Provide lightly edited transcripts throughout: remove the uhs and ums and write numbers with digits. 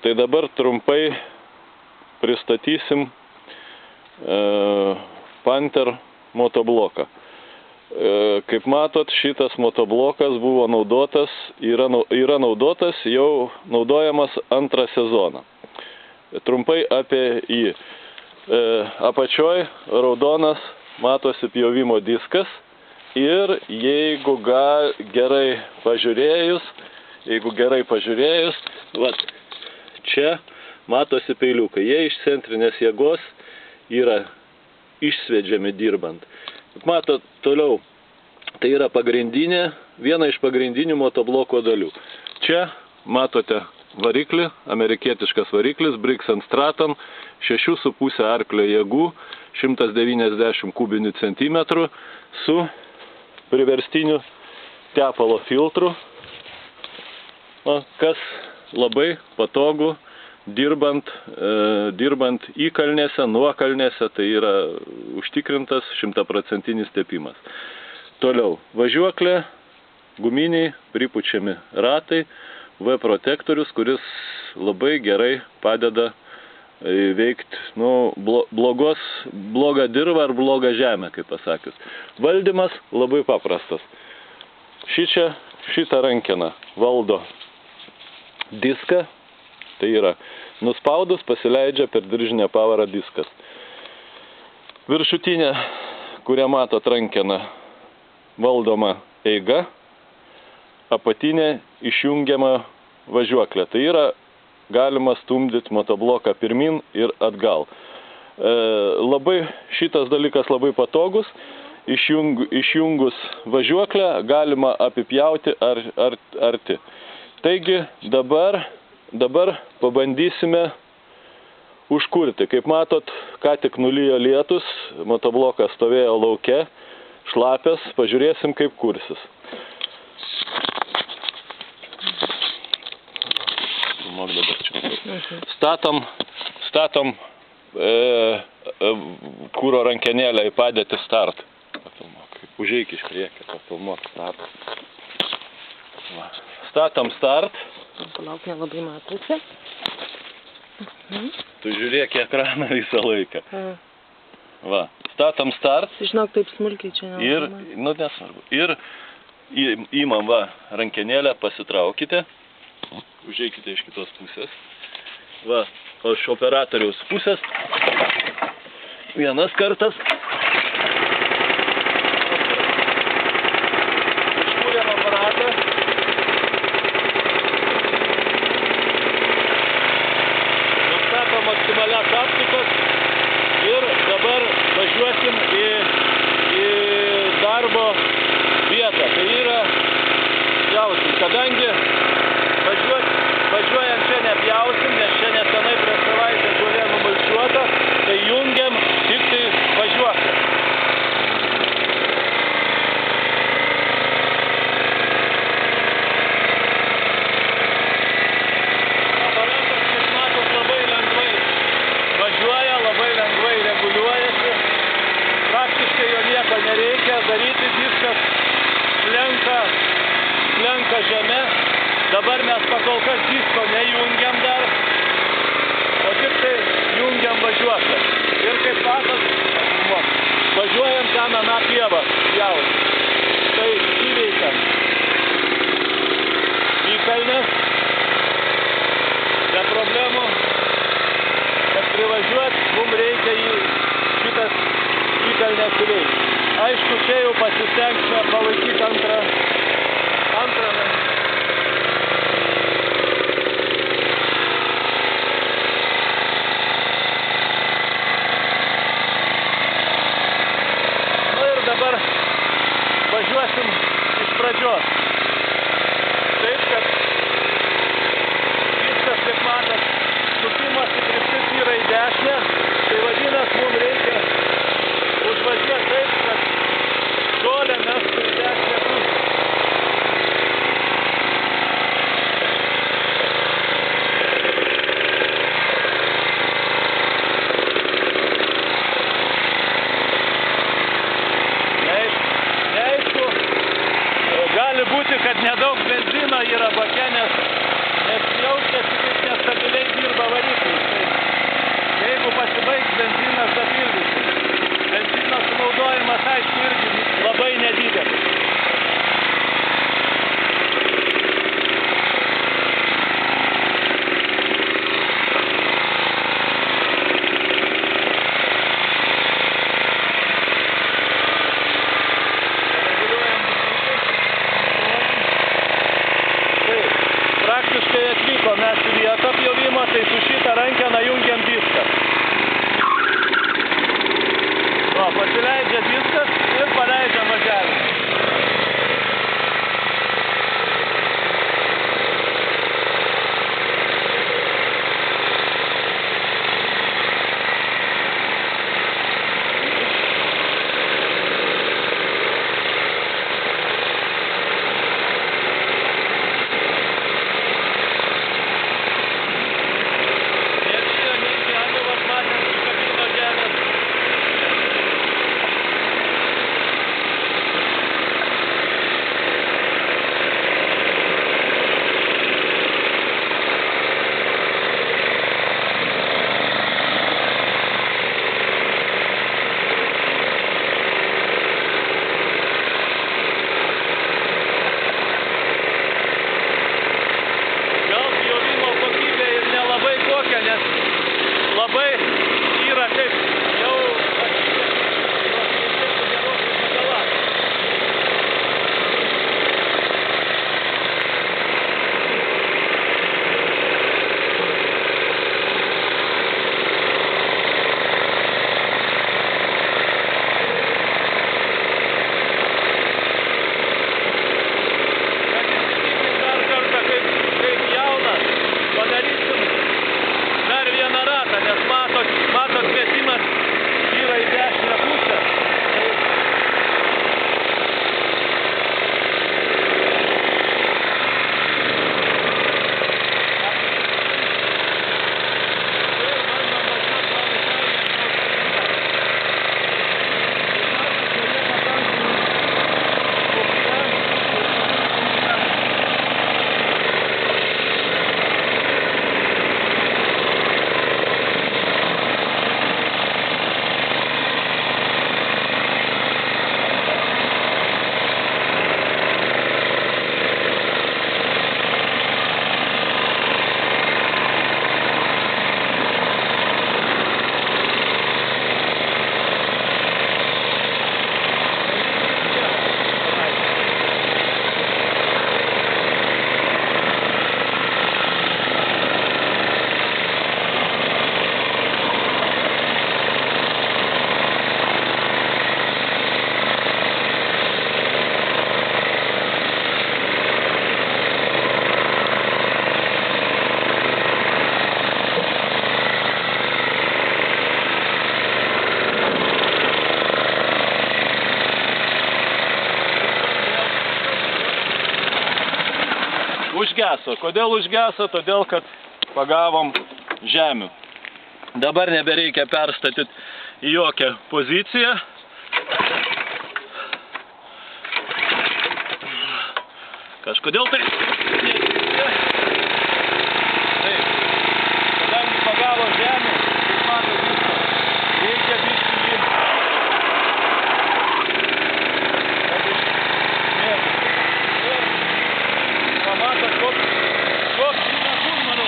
Tai dabar trumpai pristatysim Panther motobloką. Kaip matot, šitas motoblokas buvo naudotas, yra naudotas, jau naudojamas antrą sezoną. Trumpai apie jį. Apačioj raudonas matosi pjovimo diskas ir jeigu gerai pažiūrėjus, vat, čia matosi peiliukai. Jie iš centrinės jėgos yra išsvedžiami dirbant. Matot, toliau, tai yra viena iš pagrindinių motobloko dalių. Čia matote variklį, amerikietiškas variklis, Briggs & Stratton, 6,5 arklio jėgų, 190 kubinių centimetrų su priverstiniu tepalo filtru, kas labai patogu dirbant įkalnėse, nuokalnėse, tai yra užtikrintas 100% tepimas. Toliau, važiuoklė, guminiai, pripučiami ratai, V-protektorius, kuris labai gerai padeda veikti blogą dirvą ar blogą žemę, kaip pasakius. Valdymas labai paprastas. Šitą rankeną valdo diską, tai yra nuspaudus pasileidžia per diržinę pavarą diskas. Viršutinė, kurią matot rankeną, valdoma eiga, apatinė išjungiama važiuoklė. Tai yra galima stumdyti motobloką pirmin ir atgal. Labai šitas dalykas labai patogus. Išjungus važiuoklę galima apipjauti arti. Taigi dabar pabandysime užkurti. Kaip matot, ką tik nulijo lietus, motoblokas stovėjo lauke, šlapias, pažiūrėsim kaip kursis. Statom kūro rankenėlę į padėtį start. Užeik iš priekio, pafilmuok start. Statom start. Palauk, nelabai matosi. Tu žiūrėk į ekraną visą laiką. Va, statom start. Žinok, taip smulkiai čia nelabai. Nesvarbu. Ir įmam rankenėlę, pasitraukite. Užeikite iš kitos pusės. Va, iš operatoriaus pusės. Vienas kartas. Iškūrėm aparatą. Nustatom maksimalias apsukas. Ir dabar važiuosim į darbo vietą. Tai yra pjausim, kadangi važiuojant čia nepjausim, nes čia nesenai prieš savaitę žolė numulčiuota, tai jungiam tik tai važiuoklę. Aparatas, kaip matot, labai lengvai važiuoja, labai lengvai reguliuojasi. Praktiškai jo nieko nereikia daryti, viskas slenka žeme. Dabar mes pakol kas disko nejungiam dar, o tik tai jungiam važiuoklę. Ir kaip matot, važiuojam ten aną pievą pjauti. Tai įveikiam įkalnes, be problemų, kad privažiuot, mums reikia šitas įkalnes įveikti. Aišku, čia jau pasistengsime palaikyti antrą. Dabar važiuosim iš pradžios. Taip, kad viskas, kaip matot, sukimas į kryptis yra į dešinę, tai vadinas, mums reikia užvažiuoti taip, kad žolę mestų į dešinę pusę. Gali būti, kad nedaug benzino yra bake, nes jaučiasi, kaip nestabiliai dirba variklis. Tai jeigu pasibaigs benzinas, zapildysim. Benzino sunaudojimas, aišku, irgi labai nedidelis. Praktiškai atvyko mes į vietą pjovimo, tai su šitą rankeną jungiam diską. Va, pasileidžia diskas ir paleidžiam važiavimą. Matot, kvietimas yra į dešinę pusę. Užgeso. Kodėl užgeso? Todėl, kad pagavom žemių. Dabar nebereikia perstatyti į jokią poziciją. Kažkodėl tai Taip. Kadangi pagavo žemių, kaip mato viską, reikia biškį jį pamatot, koks yra kurmanų.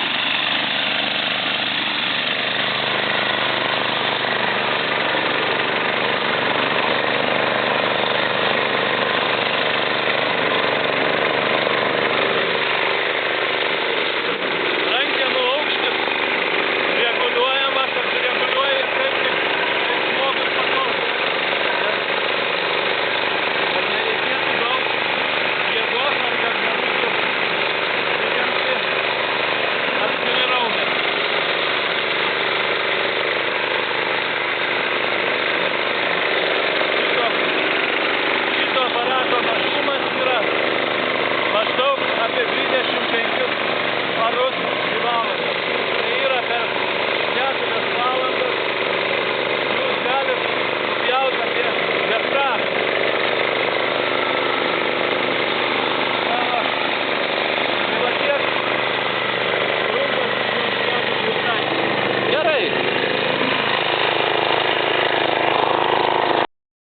Maždaug apie 25 arus